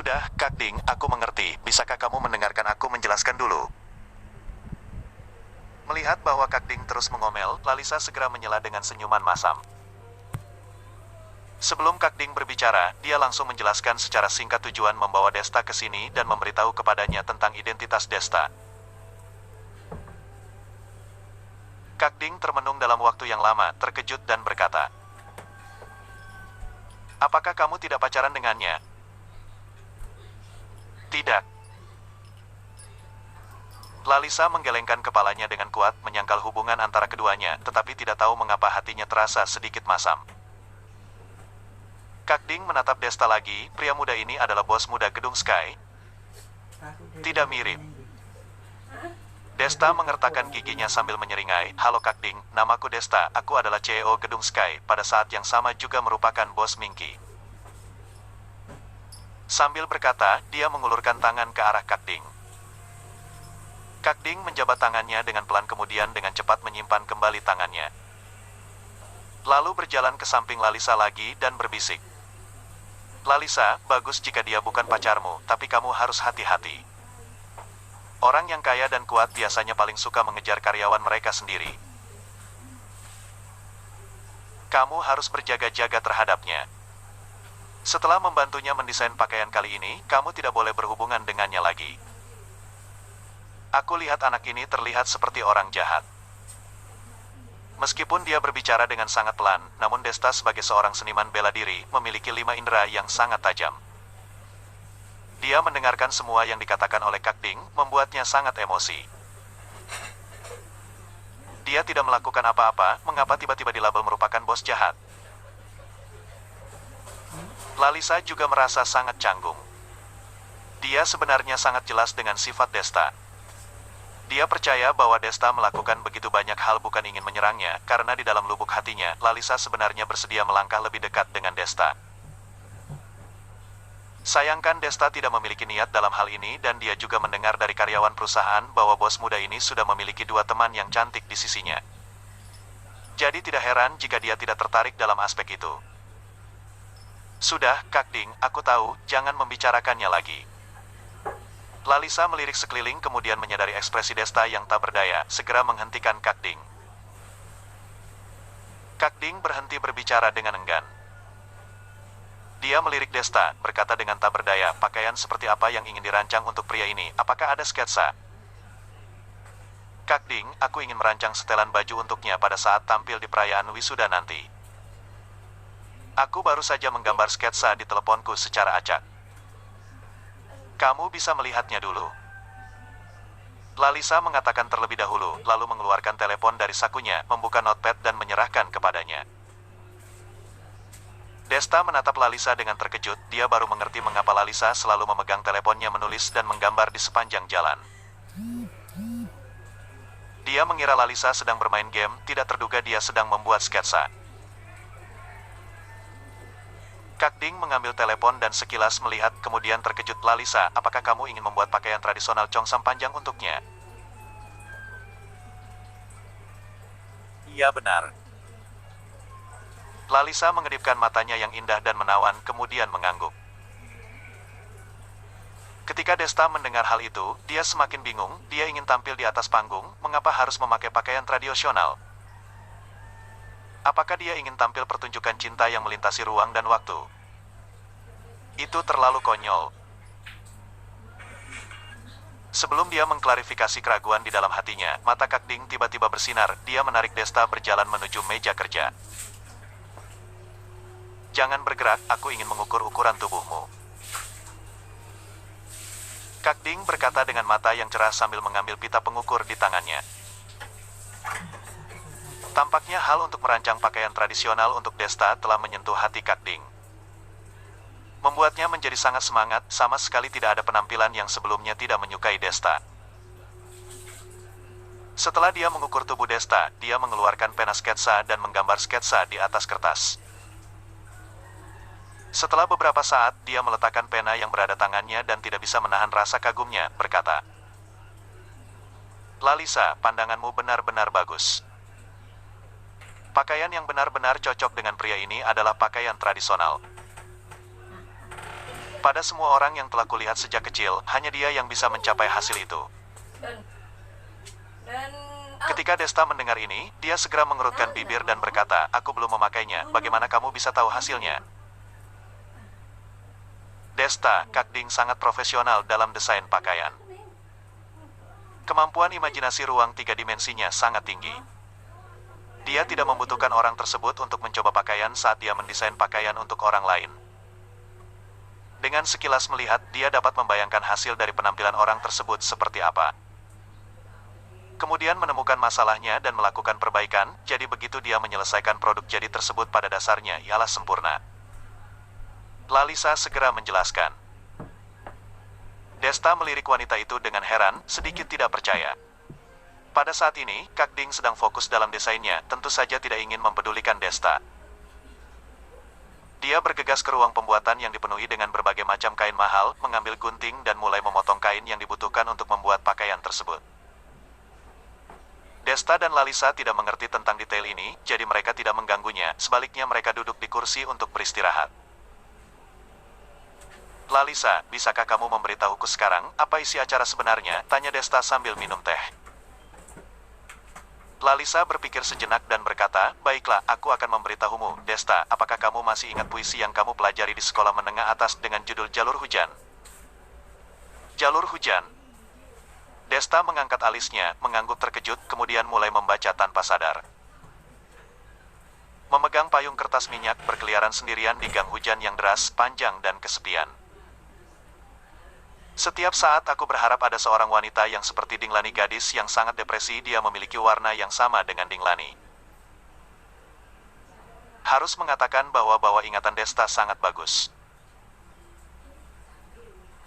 Sudah, Kak Ding, aku mengerti. Bisakah kamu mendengarkan aku menjelaskan dulu? Melihat bahwa Kak Ding terus mengomel, Lalisa segera menyela dengan senyuman masam. Sebelum Kak Ding berbicara, dia langsung menjelaskan secara singkat tujuan membawa Desta ke sini dan memberitahu kepadanya tentang identitas Desta. Kak Ding termenung dalam waktu yang lama, terkejut dan berkata, "Apakah kamu tidak pacaran dengannya?" "Tidak." Lalisa menggelengkan kepalanya dengan kuat, menyangkal hubungan antara keduanya, tetapi tidak tahu mengapa hatinya terasa sedikit masam. Kak Ding menatap Desta lagi. Pria muda ini adalah bos muda Gedung Sky. Tidak mirip. Desta mengertakkan giginya sambil menyeringai. "Halo Kak Ding, namaku Desta, aku adalah CEO Gedung Sky, pada saat yang sama juga merupakan bos Minky." Sambil berkata, dia mengulurkan tangan ke arah Kak Ding. Kak Ding menjabat tangannya dengan pelan kemudian dengan cepat menyimpan kembali tangannya. Lalu berjalan ke samping Lalisa lagi dan berbisik, "Lalisa, bagus jika dia bukan pacarmu, tapi kamu harus hati-hati. Orang yang kaya dan kuat biasanya paling suka mengejar karyawan mereka sendiri. Kamu harus berjaga-jaga terhadapnya. Setelah membantunya mendesain pakaian kali ini, kamu tidak boleh berhubungan dengannya lagi. Aku lihat anak ini terlihat seperti orang jahat." Meskipun dia berbicara dengan sangat pelan, namun Desta sebagai seorang seniman bela diri, memiliki 5 indera yang sangat tajam. Dia mendengarkan semua yang dikatakan oleh Kak Ding, membuatnya sangat emosi. Dia tidak melakukan apa-apa, mengapa tiba-tiba dilabel merupakan bos jahat? Lalisa juga merasa sangat canggung. Dia sebenarnya sangat jelas dengan sifat Desta. Dia percaya bahwa Desta melakukan begitu banyak hal bukan ingin menyerangnya, karena di dalam lubuk hatinya, Lalisa sebenarnya bersedia melangkah lebih dekat dengan Desta. Sayangkan Desta tidak memiliki niat dalam hal ini dan dia juga mendengar dari karyawan perusahaan bahwa bos muda ini sudah memiliki 2 teman yang cantik di sisinya. Jadi tidak heran jika dia tidak tertarik dalam aspek itu. "Sudah, Kak Ding, aku tahu, jangan membicarakannya lagi." Lalisa melirik sekeliling kemudian menyadari ekspresi Desta yang tak berdaya, segera menghentikan Kak Ding. Kak Ding berhenti berbicara dengan enggan. Dia melirik Desta, berkata dengan tak berdaya, "Pakaian seperti apa yang ingin dirancang untuk pria ini? Apakah ada sketsa?" "Kak Ding, aku ingin merancang setelan baju untuknya pada saat tampil di perayaan wisuda nanti. Aku baru saja menggambar sketsa di teleponku secara acak. Kamu bisa melihatnya dulu." Lalisa mengatakan terlebih dahulu, lalu mengeluarkan telepon dari sakunya, membuka notepad dan menyerahkan kepadanya. Desta menatap Lalisa dengan terkejut, dia baru mengerti mengapa Lalisa selalu memegang teleponnya menulis dan menggambar di sepanjang jalan. Dia mengira Lalisa sedang bermain game, tidak terduga dia sedang membuat sketsa. Kak Ding mengambil telepon dan sekilas melihat, kemudian terkejut. "Lalisa, apakah kamu ingin membuat pakaian tradisional Cheongsam panjang untuknya?" "Iya benar." Lalisa mengedipkan matanya yang indah dan menawan, kemudian mengangguk. Ketika Desta mendengar hal itu, dia semakin bingung. Dia ingin tampil di atas panggung, mengapa harus memakai pakaian tradisional? Apakah dia ingin tampil pertunjukan cinta yang melintasi ruang dan waktu? Itu terlalu konyol. Sebelum dia mengklarifikasi keraguan di dalam hatinya, mata Kak Ding tiba-tiba bersinar. Dia menarik Desta berjalan menuju meja kerja. "Jangan bergerak, aku ingin mengukur ukuran tubuhmu." Kak Ding berkata dengan mata yang cerah sambil mengambil pita pengukur di tangannya. Tampaknya hal untuk merancang pakaian tradisional untuk Desta telah menyentuh hati Kak Ding. Membuatnya menjadi sangat semangat, sama sekali tidak ada penampilan yang sebelumnya tidak menyukai Desta. Setelah dia mengukur tubuh Desta, dia mengeluarkan pena sketsa dan menggambar sketsa di atas kertas. Setelah beberapa saat, dia meletakkan pena yang berada tangannya dan tidak bisa menahan rasa kagumnya, berkata, "Lalisa, pandanganmu benar-benar bagus. Pakaian yang benar-benar cocok dengan pria ini adalah pakaian tradisional." Pada semua orang yang telah kulihat sejak kecil, hanya dia yang bisa mencapai hasil itu. Dan dan Ketika Desta mendengar ini, dia segera mengerutkan bibir dan berkata, "Aku belum memakainya, bagaimana kamu bisa tahu hasilnya?" Desta, Kak Ding sangat profesional dalam desain pakaian. Kemampuan imajinasi ruang 3 dimensinya sangat tinggi. Dia tidak membutuhkan orang tersebut untuk mencoba pakaian saat dia mendesain pakaian untuk orang lain. Dengan sekilas melihat, dia dapat membayangkan hasil dari penampilan orang tersebut seperti apa. Kemudian menemukan masalahnya dan melakukan perbaikan, jadi begitu dia menyelesaikan produk jadi tersebut pada dasarnya ialah sempurna. Lalisa segera menjelaskan. Desta melirik wanita itu dengan heran, sedikit tidak percaya. Pada saat ini, Kak Ding sedang fokus dalam desainnya, tentu saja tidak ingin mempedulikan Desta. Dia bergegas ke ruang pembuatan yang dipenuhi dengan berbagai macam kain mahal, mengambil gunting dan mulai memotong kain yang dibutuhkan untuk membuat pakaian tersebut. Desta dan Lalisa tidak mengerti tentang detail ini, jadi mereka tidak mengganggunya, sebaliknya mereka duduk di kursi untuk beristirahat. "Lalisa, bisakah kamu memberitahuku sekarang, apa isi acara sebenarnya?" tanya Desta sambil minum teh. Lalisa berpikir sejenak dan berkata, "Baiklah, aku akan memberitahumu. Desta, apakah kamu masih ingat puisi yang kamu pelajari di sekolah menengah atas dengan judul Jalur Hujan?" Jalur Hujan. Desta mengangkat alisnya, mengangguk terkejut, kemudian mulai membaca tanpa sadar. Memegang payung kertas minyak berkeliaran sendirian di gang hujan yang deras, panjang dan kesepian. "Setiap saat aku berharap ada seorang wanita yang seperti Dinglani, gadis yang sangat depresi. Dia memiliki warna yang sama dengan Dinglani." Harus mengatakan bahwa ingatan Desta sangat bagus.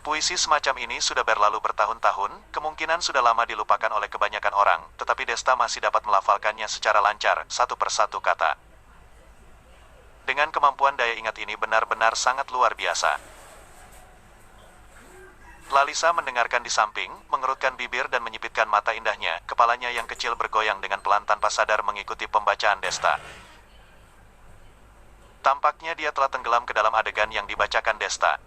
Puisi semacam ini sudah berlalu bertahun-tahun, kemungkinan sudah lama dilupakan oleh kebanyakan orang, tetapi Desta masih dapat melafalkannya secara lancar, satu persatu kata. Dengan kemampuan daya ingat ini benar-benar sangat luar biasa. Lalisa mendengarkan di samping, mengerutkan bibir dan menyipitkan mata indahnya, kepalanya yang kecil bergoyang dengan pelan tanpa sadar mengikuti pembacaan Desta. Tampaknya dia telah tenggelam ke dalam adegan yang dibacakan Desta.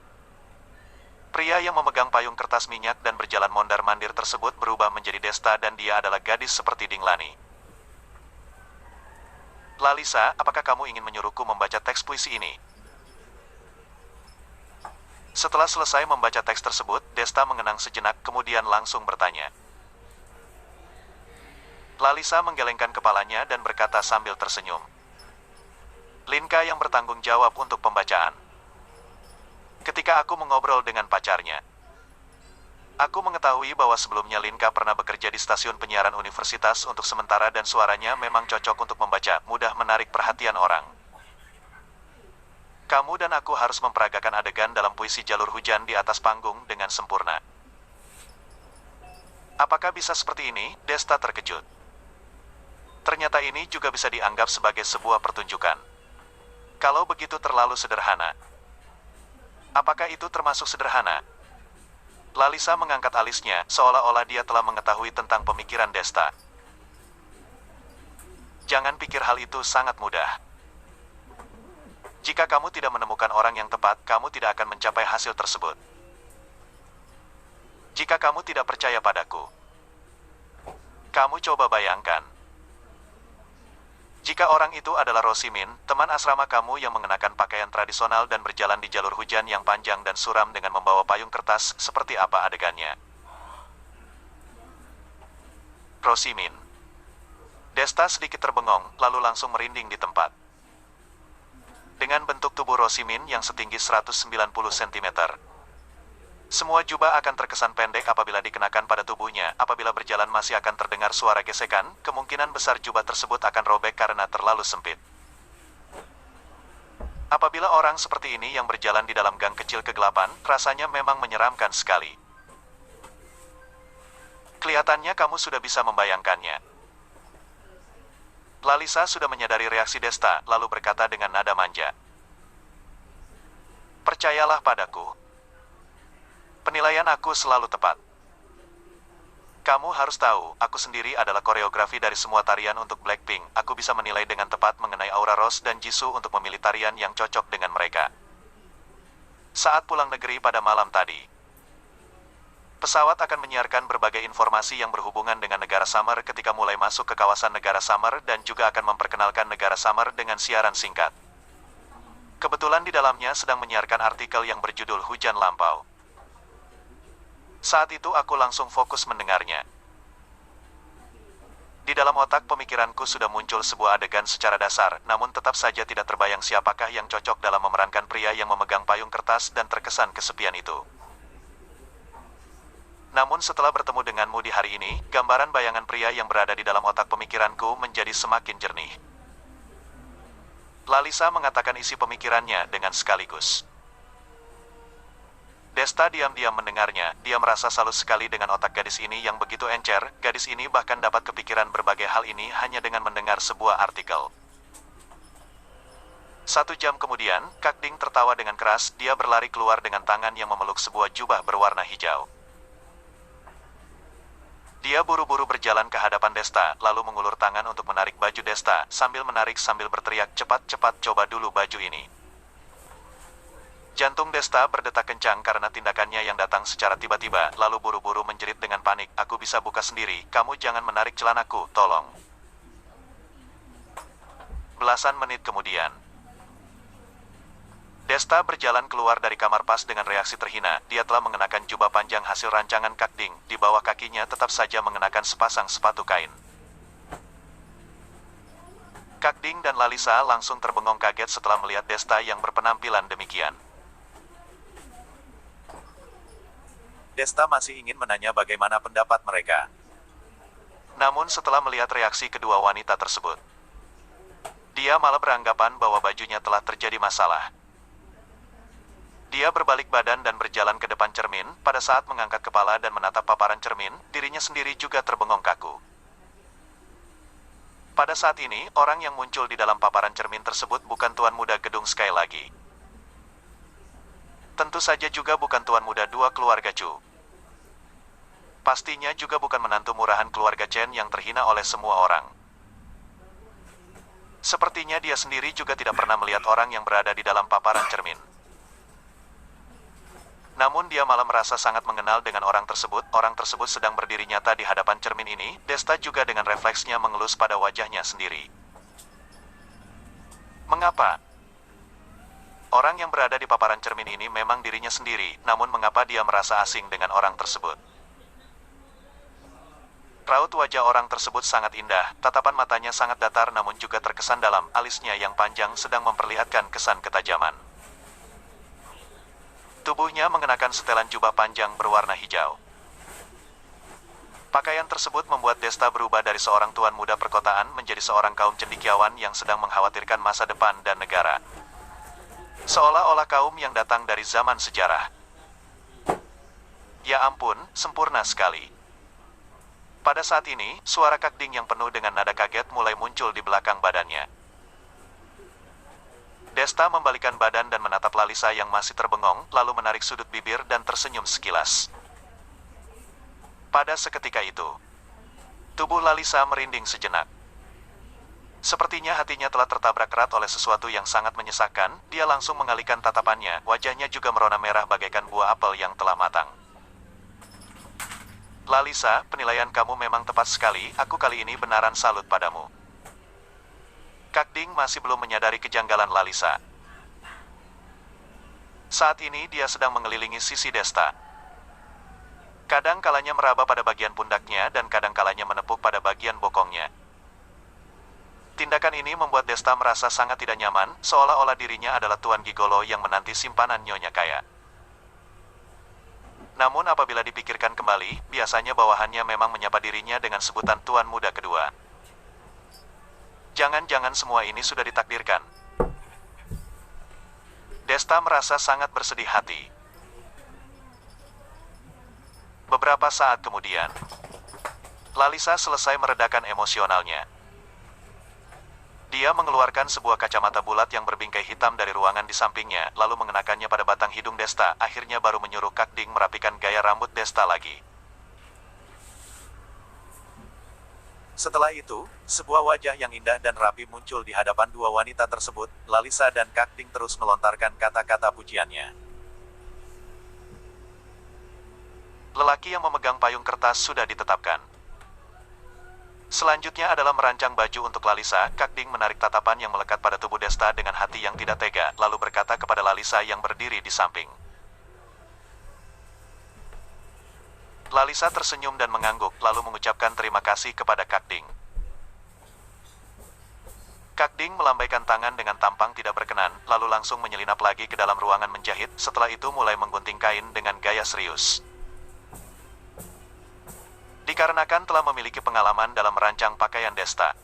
Pria yang memegang payung kertas minyak dan berjalan mondar-mandir tersebut berubah menjadi Desta dan dia adalah gadis seperti Dinglani. "Lalisa, apakah kamu ingin menyuruhku membaca teks puisi ini?" Setelah selesai membaca teks tersebut, Desta mengenang sejenak kemudian langsung bertanya. Lalisa menggelengkan kepalanya dan berkata sambil tersenyum. "Linka yang bertanggung jawab untuk pembacaan. Ketika aku mengobrol dengan pacarnya, aku mengetahui bahwa sebelumnya Linka pernah bekerja di stasiun penyiaran universitas untuk sementara dan suaranya memang cocok untuk membaca, mudah menarik perhatian orang. Kamu dan aku harus memperagakan adegan dalam puisi Jalur Hujan di atas panggung dengan sempurna." "Apakah bisa seperti ini?" Desta terkejut. Ternyata ini juga bisa dianggap sebagai sebuah pertunjukan. Kalau begitu terlalu sederhana. Apakah itu termasuk sederhana? Lalisa mengangkat alisnya, seolah-olah dia telah mengetahui tentang pemikiran Desta. "Jangan pikir hal itu sangat mudah. Jika kamu tidak menemukan orang yang tepat, kamu tidak akan mencapai hasil tersebut. Jika kamu tidak percaya padaku, kamu coba bayangkan. Jika orang itu adalah Rosimin, teman asrama kamu yang mengenakan pakaian tradisional dan berjalan di jalur hujan yang panjang dan suram dengan membawa payung kertas, seperti apa adegannya?" Rosimin. Desta sedikit terbengong, lalu langsung merinding di tempat. Dengan bentuk tubuh Rosimin yang setinggi 190 cm. Semua jubah akan terkesan pendek apabila dikenakan pada tubuhnya, apabila berjalan masih akan terdengar suara gesekan, kemungkinan besar jubah tersebut akan robek karena terlalu sempit. Apabila orang seperti ini yang berjalan di dalam gang kecil kegelapan, rasanya memang menyeramkan sekali. Kelihatannya kamu sudah bisa membayangkannya. Lalisa sudah menyadari reaksi Desta, lalu berkata dengan nada manja. "Percayalah padaku. Penilaian aku selalu tepat. Kamu harus tahu, aku sendiri adalah koreografi dari semua tarian untuk Blackpink. Aku bisa menilai dengan tepat mengenai Aura Rose dan Jisoo untuk memilih tarian yang cocok dengan mereka. Saat pulang negeri pada malam tadi, pesawat akan menyiarkan berbagai informasi yang berhubungan dengan negara Summer ketika mulai masuk ke kawasan negara Summer dan juga akan memperkenalkan negara Summer dengan siaran singkat. Kebetulan di dalamnya sedang menyiarkan artikel yang berjudul Hujan Lampau. Saat itu aku langsung fokus mendengarnya. Di dalam otak pemikiranku sudah muncul sebuah adegan secara dasar, namun tetap saja tidak terbayang siapakah yang cocok dalam memerankan pria yang memegang payung kertas dan terkesan kesepian itu. Namun setelah bertemu denganmu di hari ini, gambaran bayangan pria yang berada di dalam otak pemikiranku menjadi semakin jernih. Lalisa mengatakan isi pemikirannya dengan sekaligus. Desta diam-diam mendengarnya, dia merasa salut sekali dengan otak gadis ini yang begitu encer, gadis ini bahkan dapat kepikiran berbagai hal ini hanya dengan mendengar sebuah artikel. 1 jam kemudian, Kak Ding tertawa dengan keras, dia berlari keluar dengan tangan yang memeluk sebuah jubah berwarna hijau. Dia buru-buru berjalan ke hadapan Desta, lalu mengulur tangan untuk menarik baju Desta, sambil menarik sambil berteriak, cepat-cepat coba dulu baju ini. Jantung Desta berdetak kencang karena tindakannya yang datang secara tiba-tiba, lalu buru-buru menjerit dengan panik, aku bisa buka sendiri, kamu jangan menarik celanaku, tolong. Belasan menit kemudian, Desta berjalan keluar dari kamar pas dengan reaksi terhina, dia telah mengenakan jubah panjang hasil rancangan Kak Ding, di bawah kakinya tetap saja mengenakan sepasang sepatu kain. Kak Ding dan Lalisa langsung terbengong kaget setelah melihat Desta yang berpenampilan demikian. Desta masih ingin menanya bagaimana pendapat mereka. Namun setelah melihat reaksi kedua wanita tersebut, dia malah beranggapan bahwa bajunya telah terjadi masalah. Dia berbalik badan dan berjalan ke depan cermin, pada saat mengangkat kepala dan menatap paparan cermin, dirinya sendiri juga terbengong kaku. Pada saat ini, orang yang muncul di dalam paparan cermin tersebut bukan tuan muda gedung Sky lagi. Tentu saja juga bukan tuan muda dua keluarga Chu. Pastinya juga bukan menantu murahan keluarga Chen yang terhina oleh semua orang. Sepertinya dia sendiri juga tidak pernah melihat orang yang berada di dalam paparan cermin. Namun dia malah merasa sangat mengenal dengan orang tersebut sedang berdiri nyata di hadapan cermin ini, Desta juga dengan refleksnya mengelus pada wajahnya sendiri. Mengapa? Orang yang berada di paparan cermin ini memang dirinya sendiri, namun mengapa dia merasa asing dengan orang tersebut? Raut wajah orang tersebut sangat indah, tatapan matanya sangat datar namun juga terkesan dalam, alisnya yang panjang sedang memperlihatkan kesan ketajaman. Tubuhnya mengenakan setelan jubah panjang berwarna hijau. Pakaian tersebut membuat Desta berubah dari seorang tuan muda perkotaan menjadi seorang kaum cendekiawan yang sedang mengkhawatirkan masa depan dan negara. Seolah-olah kaum yang datang dari zaman sejarah. Ya ampun, sempurna sekali. Pada saat ini, suara Kak Ding yang penuh dengan nada kaget mulai muncul di belakang badannya. Desta membalikkan badan dan menatap Lalisa yang masih terbengong, lalu menarik sudut bibir dan tersenyum sekilas. Pada seketika itu, tubuh Lalisa merinding sejenak. Sepertinya hatinya telah tertabrak erat oleh sesuatu yang sangat menyesakan, dia langsung mengalihkan tatapannya, wajahnya juga merona merah bagaikan buah apel yang telah matang. Lalisa, penilaian kamu memang tepat sekali, aku kali ini benaran salut padamu. Kak Ding masih belum menyadari kejanggalan Lalisa. Saat ini dia sedang mengelilingi sisi Desta. Kadang kalanya meraba pada bagian pundaknya dan kadang kalanya menepuk pada bagian bokongnya. Tindakan ini membuat Desta merasa sangat tidak nyaman, seolah-olah dirinya adalah tuan gigolo yang menanti simpanan nyonya kaya. Namun apabila dipikirkan kembali, biasanya bawahannya memang menyapa dirinya dengan sebutan tuan muda kedua. Jangan-jangan semua ini sudah ditakdirkan. Desta merasa sangat bersedih hati. Beberapa saat kemudian, Lalisa selesai meredakan emosionalnya. Dia mengeluarkan sebuah kacamata bulat yang berbingkai hitam dari ruangan di sampingnya, lalu mengenakannya pada batang hidung Desta, akhirnya baru menyuruh Kak Ding merapikan gaya rambut Desta lagi. Setelah itu, sebuah wajah yang indah dan rapi muncul di hadapan dua wanita tersebut, Lalisa dan Kak Ding terus melontarkan kata-kata pujiannya. Lelaki yang memegang payung kertas sudah ditetapkan. Selanjutnya adalah merancang baju untuk Lalisa. Kakding menarik tatapan yang melekat pada tubuh Desta dengan hati yang tidak tega, lalu berkata kepada Lalisa yang berdiri di samping. Lalisa tersenyum dan mengangguk, lalu mengucapkan terima kasih kepada Kakding. Kakding melambaikan tangan dengan tampang tidak berkenan, lalu langsung menyelinap lagi ke dalam ruangan menjahit, setelah itu mulai menggunting kain dengan gaya serius. Dikarenakan telah memiliki pengalaman dalam merancang pakaian Desta,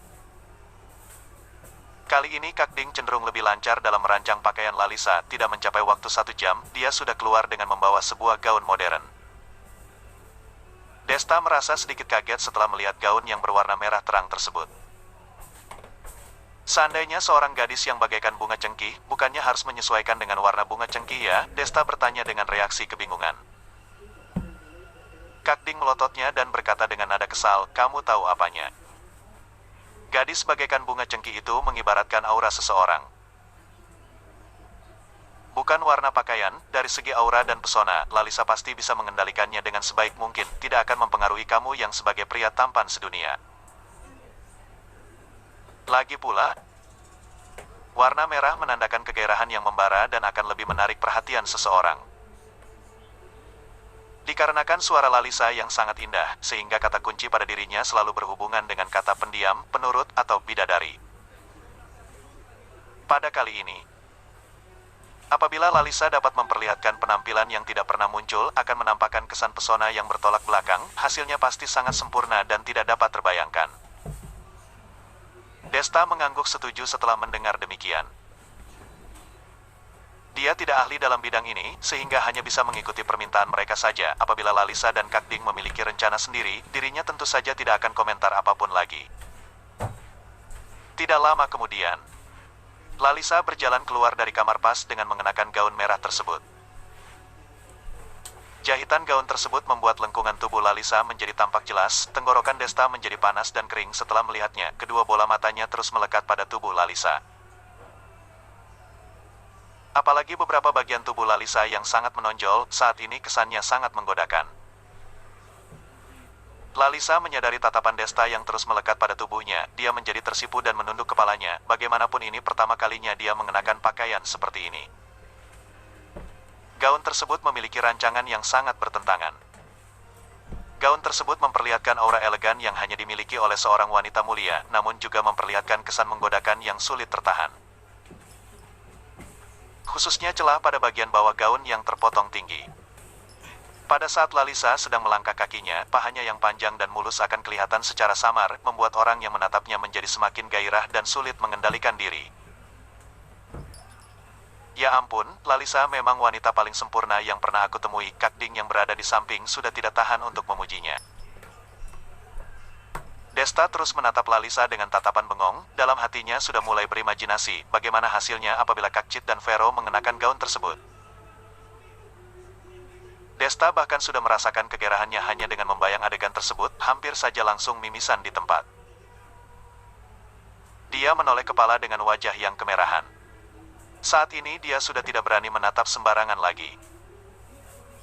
kali ini Kakding cenderung lebih lancar dalam merancang pakaian Lalisa. Tidak mencapai waktu 1 jam, dia sudah keluar dengan membawa sebuah gaun modern. Desta merasa sedikit kaget setelah melihat gaun yang berwarna merah terang tersebut. Seandainya seorang gadis yang bagaikan bunga cengkih, bukannya harus menyesuaikan dengan warna bunga cengkih ya? Desta bertanya dengan reaksi kebingungan. Kakding melototnya dan berkata dengan nada kesal, kamu tahu apanya? Gadis bagaikan bunga cengkih itu mengibaratkan aura seseorang. Bukan warna pakaian, dari segi aura dan pesona, Lalisa pasti bisa mengendalikannya dengan sebaik mungkin, tidak akan mempengaruhi kamu yang sebagai pria tampan sedunia. Lagi pula, warna merah menandakan kegairahan yang membara dan akan lebih menarik perhatian seseorang. Dikarenakan suara Lalisa yang sangat indah, sehingga kata kunci pada dirinya selalu berhubungan dengan kata pendiam, penurut, atau bidadari. Pada kali ini, apabila Lalisa dapat memperlihatkan penampilan yang tidak pernah muncul, akan menampakkan kesan pesona yang bertolak belakang, hasilnya pasti sangat sempurna dan tidak dapat terbayangkan. Desta mengangguk setuju setelah mendengar demikian. Dia tidak ahli dalam bidang ini, sehingga hanya bisa mengikuti permintaan mereka saja. Apabila Lalisa dan Kakding memiliki rencana sendiri, dirinya tentu saja tidak akan komentar apapun lagi. Tidak lama kemudian, Lalisa berjalan keluar dari kamar pas dengan mengenakan gaun merah tersebut. Jahitan gaun tersebut membuat lengkungan tubuh Lalisa menjadi tampak jelas, tenggorokan Desta menjadi panas dan kering setelah melihatnya, kedua bola matanya terus melekat pada tubuh Lalisa. Apalagi beberapa bagian tubuh Lalisa yang sangat menonjol, saat ini kesannya sangat menggodakan. Lalisa menyadari tatapan Desta yang terus melekat pada tubuhnya, dia menjadi tersipu dan menunduk kepalanya, bagaimanapun ini pertama kalinya dia mengenakan pakaian seperti ini. Gaun tersebut memiliki rancangan yang sangat bertentangan. Gaun tersebut memperlihatkan aura elegan yang hanya dimiliki oleh seorang wanita mulia, namun juga memperlihatkan kesan menggodakan yang sulit tertahan. Khususnya celah pada bagian bawah gaun yang terpotong tinggi. Pada saat Lalisa sedang melangkah kakinya, pahanya yang panjang dan mulus akan kelihatan secara samar, membuat orang yang menatapnya menjadi semakin gairah dan sulit mengendalikan diri. Ya ampun, Lalisa memang wanita paling sempurna yang pernah aku temui. Kakding yang berada di samping sudah tidak tahan untuk memujinya. Desta terus menatap Lalisa dengan tatapan bengong, dalam hatinya sudah mulai berimajinasi, bagaimana hasilnya apabila Kakcit dan Vero mengenakan gaun tersebut. Desta bahkan sudah merasakan kegerahannya hanya dengan membayang adegan tersebut, hampir saja langsung mimisan di tempat. Dia menoleh kepala dengan wajah yang kemerahan. Saat ini dia sudah tidak berani menatap sembarangan lagi.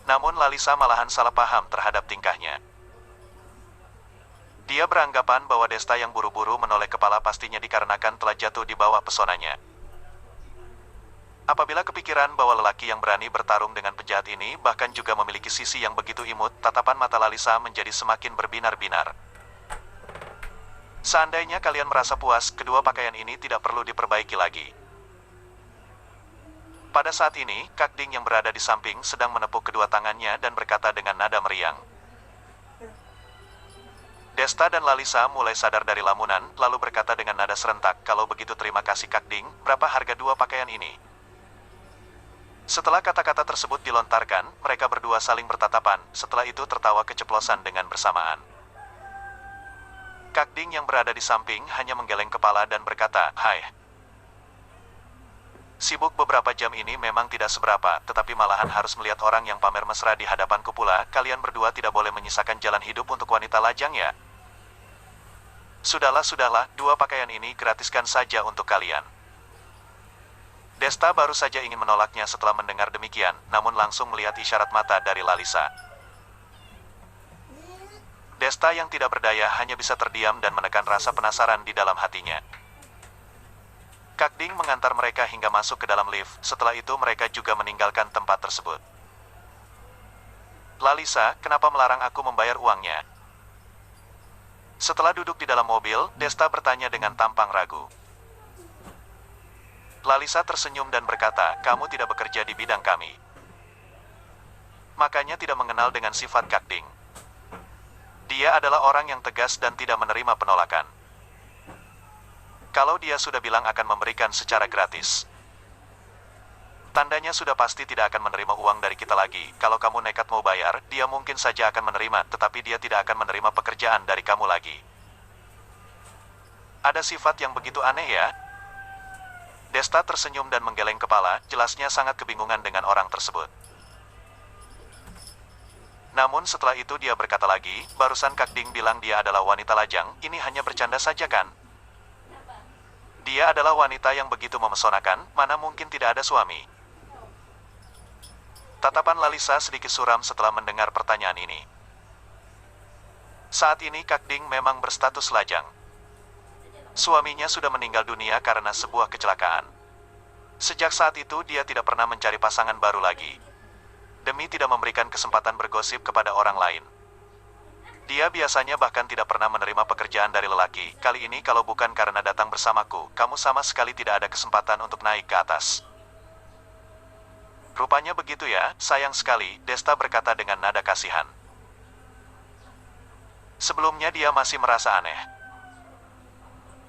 Namun Lalisa malahan salah paham terhadap tingkahnya. Dia beranggapan bahwa Desta yang buru-buru menoleh kepala pastinya dikarenakan telah jatuh di bawah pesonanya. Apabila kepikiran bahwa lelaki yang berani bertarung dengan penjahat ini bahkan juga memiliki sisi yang begitu imut, tatapan mata Lalisa menjadi semakin berbinar-binar. Seandainya kalian merasa puas, kedua pakaian ini tidak perlu diperbaiki lagi. Pada saat ini, Kakding yang berada di samping sedang menepuk kedua tangannya dan berkata dengan nada meriang. Desta dan Lalisa mulai sadar dari lamunan, lalu berkata dengan nada serentak, kalau begitu terima kasih Kakding, berapa harga dua pakaian ini? Setelah kata-kata tersebut dilontarkan, mereka berdua saling bertatapan, setelah itu tertawa keceplosan dengan bersamaan. Kakding yang berada di samping hanya menggeleng kepala dan berkata, hai. Sibuk beberapa jam ini memang tidak seberapa, tetapi malahan harus melihat orang yang pamer mesra di hadapanku pula, kalian berdua tidak boleh menyisakan jalan hidup untuk wanita lajang ya? Sudahlah, dua pakaian ini gratiskan saja untuk kalian. Desta baru saja ingin menolaknya setelah mendengar demikian, namun langsung melihat isyarat mata dari Lalisa. Desta yang tidak berdaya hanya bisa terdiam dan menekan rasa penasaran di dalam hatinya. Kak Ding mengantar mereka hingga masuk ke dalam lift, setelah itu mereka juga meninggalkan tempat tersebut. Lalisa, kenapa melarang aku membayar uangnya? Setelah duduk di dalam mobil, Desta bertanya dengan tampang ragu. Lalisa tersenyum dan berkata, kamu tidak bekerja di bidang kami. Makanya tidak mengenal dengan sifat Kak Ding. Dia adalah orang yang tegas dan tidak menerima penolakan. Kalau dia sudah bilang akan memberikan secara gratis, tandanya sudah pasti tidak akan menerima uang dari kita lagi. Kalau kamu nekat mau bayar, dia mungkin saja akan menerima, tetapi dia tidak akan menerima pekerjaan dari kamu lagi. Ada sifat yang begitu aneh ya? Desta tersenyum dan menggeleng kepala, jelasnya sangat kebingungan dengan orang tersebut. Namun setelah itu dia berkata lagi, barusan Kak Ding bilang dia adalah wanita lajang, ini hanya bercanda saja kan? Dia adalah wanita yang begitu memesonakan, mana mungkin tidak ada suami. Tatapan Lalisa sedikit suram setelah mendengar pertanyaan ini. Saat ini Kak Ding memang berstatus lajang. Suaminya sudah meninggal dunia karena sebuah kecelakaan. Sejak saat itu dia tidak pernah mencari pasangan baru lagi. Demi tidak memberikan kesempatan bergosip kepada orang lain. Dia biasanya bahkan tidak pernah menerima pekerjaan dari lelaki. Kali ini kalau bukan karena datang bersamaku, kamu sama sekali tidak ada kesempatan untuk naik ke atas. Rupanya begitu ya, sayang sekali, Desta berkata dengan nada kasihan. Sebelumnya dia masih merasa aneh.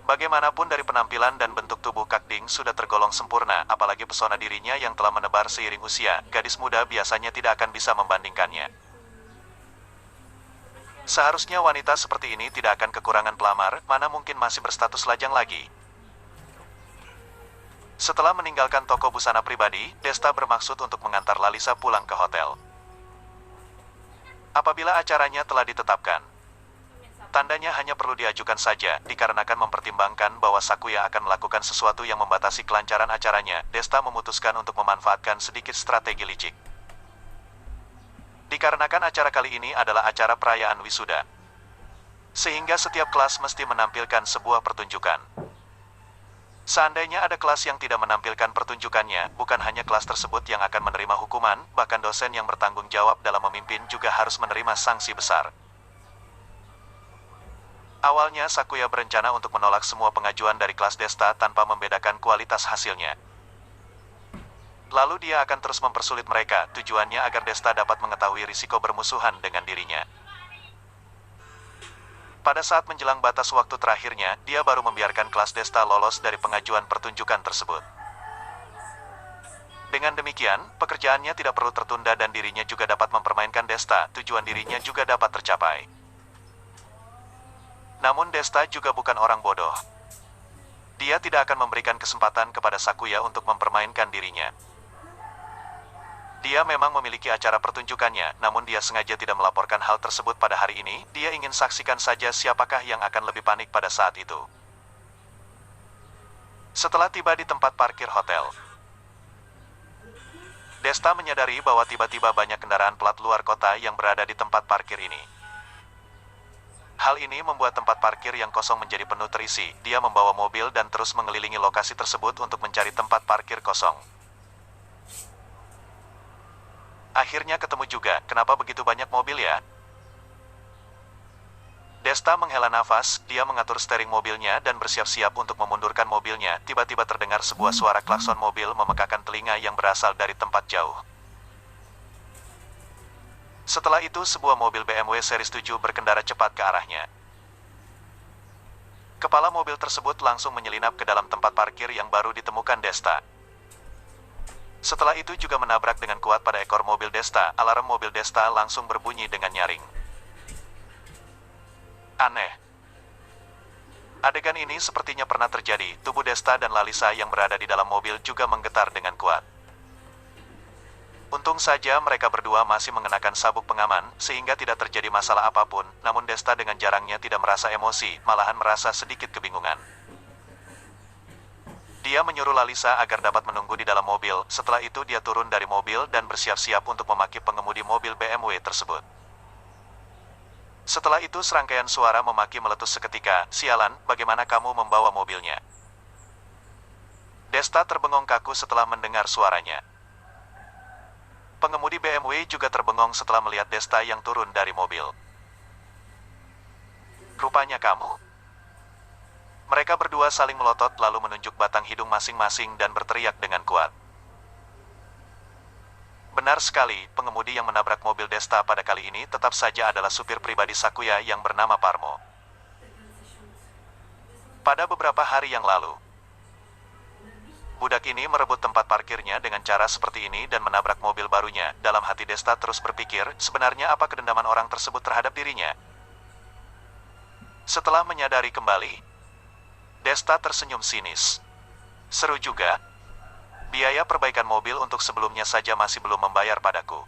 Bagaimanapun dari penampilan dan bentuk tubuh Kak Ding sudah tergolong sempurna, apalagi pesona dirinya yang telah menebar seiring usia, gadis muda biasanya tidak akan bisa membandingkannya. Seharusnya wanita seperti ini tidak akan kekurangan pelamar, mana mungkin masih berstatus lajang lagi. Setelah meninggalkan toko busana pribadi, Desta bermaksud untuk mengantar Lalisa pulang ke hotel. Apabila acaranya telah ditetapkan, tandanya hanya perlu diajukan saja, dikarenakan mempertimbangkan bahwa Sakuya akan melakukan sesuatu yang membatasi kelancaran acaranya, Desta memutuskan untuk memanfaatkan sedikit strategi licik. Dikarenakan acara kali ini adalah acara perayaan wisuda, sehingga setiap kelas mesti menampilkan sebuah pertunjukan. Seandainya ada kelas yang tidak menampilkan pertunjukannya, bukan hanya kelas tersebut yang akan menerima hukuman, bahkan dosen yang bertanggung jawab dalam memimpin juga harus menerima sanksi besar. Awalnya Sakuya berencana untuk menolak semua pengajuan dari kelas Desta tanpa membedakan kualitas hasilnya. Lalu dia akan terus mempersulit mereka, tujuannya agar Desta dapat mengetahui risiko bermusuhan dengan dirinya. Pada saat menjelang batas waktu terakhirnya, dia baru membiarkan kelas Desta lolos dari pengajuan pertunjukan tersebut. Dengan demikian, pekerjaannya tidak perlu tertunda dan dirinya juga dapat mempermainkan Desta, tujuan dirinya juga dapat tercapai. Namun Desta juga bukan orang bodoh. Dia tidak akan memberikan kesempatan kepada Sakuya untuk mempermainkan dirinya. Dia memang memiliki acara pertunjukannya, namun dia sengaja tidak melaporkan hal tersebut pada hari ini. Dia ingin saksikan saja siapakah yang akan lebih panik pada saat itu. Setelah tiba di tempat parkir hotel, Desta menyadari bahwa tiba-tiba banyak kendaraan plat luar kota yang berada di tempat parkir ini. Hal ini membuat tempat parkir yang kosong menjadi penuh terisi. Dia membawa mobil dan terus mengelilingi lokasi tersebut untuk mencari tempat parkir kosong. Akhirnya ketemu juga, kenapa begitu banyak mobil ya? Desta menghela nafas, dia mengatur steering mobilnya dan bersiap-siap untuk memundurkan mobilnya. Tiba-tiba terdengar sebuah suara klakson mobil memekakan telinga yang berasal dari tempat jauh. Setelah itu sebuah mobil BMW seri 7 berkendara cepat ke arahnya. Kepala mobil tersebut langsung menyelinap ke dalam tempat parkir yang baru ditemukan Desta. Setelah itu juga menabrak dengan kuat pada ekor mobil Desta. Alarm mobil Desta langsung berbunyi dengan nyaring. Aneh. Adegan ini sepertinya pernah terjadi. Tubuh Desta dan Lalisa yang berada di dalam mobil juga menggetar dengan kuat. Untung saja mereka berdua masih mengenakan sabuk pengaman, sehingga tidak terjadi masalah apapun, namun Desta dengan jarangnya tidak merasa emosi, malahan merasa sedikit kebingungan. Dia menyuruh Lalisa agar dapat menunggu di dalam mobil, setelah itu dia turun dari mobil dan bersiap-siap untuk memaki pengemudi mobil BMW tersebut. Setelah itu serangkaian suara memaki meletus seketika, "Sialan, bagaimana kamu membawa mobilnya?" Desta terbengong kaku setelah mendengar suaranya. Pengemudi BMW juga terbengong setelah melihat Desta yang turun dari mobil. "Rupanya kamu." Mereka berdua saling melotot lalu menunjuk batang hidung masing-masing dan berteriak dengan kuat. Benar sekali, pengemudi yang menabrak mobil Desta pada kali ini tetap saja adalah supir pribadi Sakuya yang bernama Parmo. Pada beberapa hari yang lalu, budak ini merebut tempat parkirnya dengan cara seperti ini dan menabrak mobil barunya. Dalam hati Desta terus berpikir, sebenarnya apa kedendaman orang tersebut terhadap dirinya? Setelah menyadari kembali, Desta tersenyum sinis. "Seru juga. Biaya perbaikan mobil untuk sebelumnya saja masih belum membayar padaku.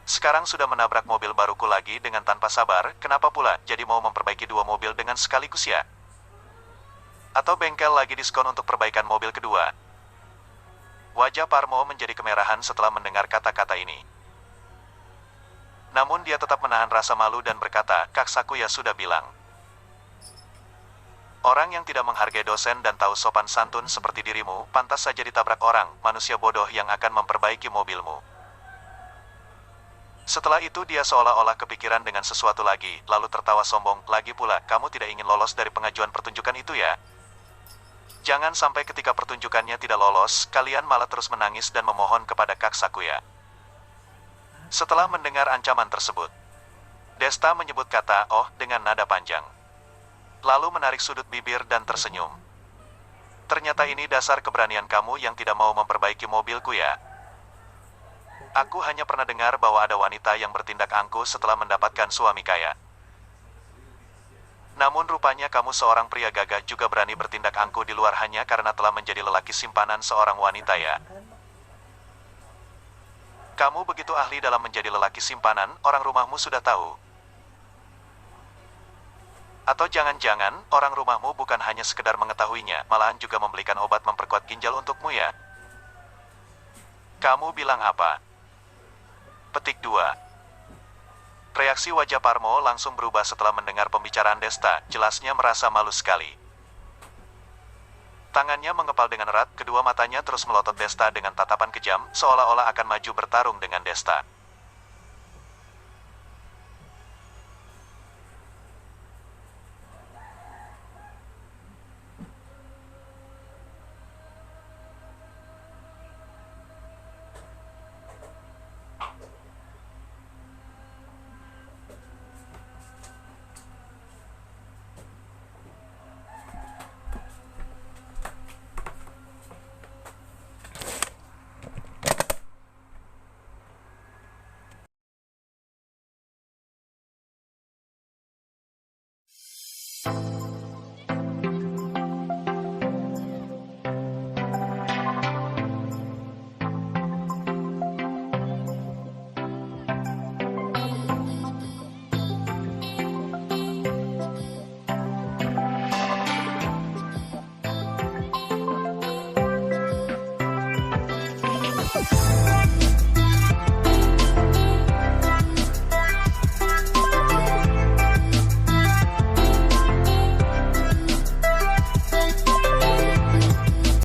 Sekarang sudah menabrak mobil baruku lagi dengan tanpa sabar, kenapa pula jadi mau memperbaiki dua mobil dengan sekaligus ya? Atau bengkel lagi diskon untuk perbaikan mobil kedua?" Wajah Parmo menjadi kemerahan setelah mendengar kata-kata ini. Namun dia tetap menahan rasa malu dan berkata, "Kak Sakuya sudah bilang. Orang yang tidak menghargai dosen dan tahu sopan santun seperti dirimu, pantas saja ditabrak orang, manusia bodoh yang akan memperbaiki mobilmu." Setelah itu dia seolah-olah kepikiran dengan sesuatu lagi, lalu tertawa sombong, "Lagi pula, kamu tidak ingin lolos dari pengajuan pertunjukan itu ya? Jangan sampai ketika pertunjukannya tidak lolos, kalian malah terus menangis dan memohon kepada Kak Sakuya." Setelah mendengar ancaman tersebut, Desta menyebut kata "oh" dengan nada panjang. Lalu menarik sudut bibir dan tersenyum. "Ternyata ini dasar keberanian kamu yang tidak mau memperbaiki mobilku ya. Aku hanya pernah dengar bahwa ada wanita yang bertindak angkuh setelah mendapatkan suami kaya. Namun rupanya kamu seorang pria gagah juga berani bertindak angkuh di luar hanya karena telah menjadi lelaki simpanan seorang wanita ya. Kamu begitu ahli dalam menjadi lelaki simpanan, orang rumahmu sudah tahu. Atau jangan-jangan, orang rumahmu bukan hanya sekedar mengetahuinya, malahan juga membelikan obat memperkuat ginjal untukmu ya? Kamu bilang apa?" Petik 2. Reaksi wajah Parmo langsung berubah setelah mendengar pembicaraan Desta, jelasnya merasa malu sekali. Tangannya mengepal dengan erat, kedua matanya terus melotot Desta dengan tatapan kejam, seolah-olah akan maju bertarung dengan Desta.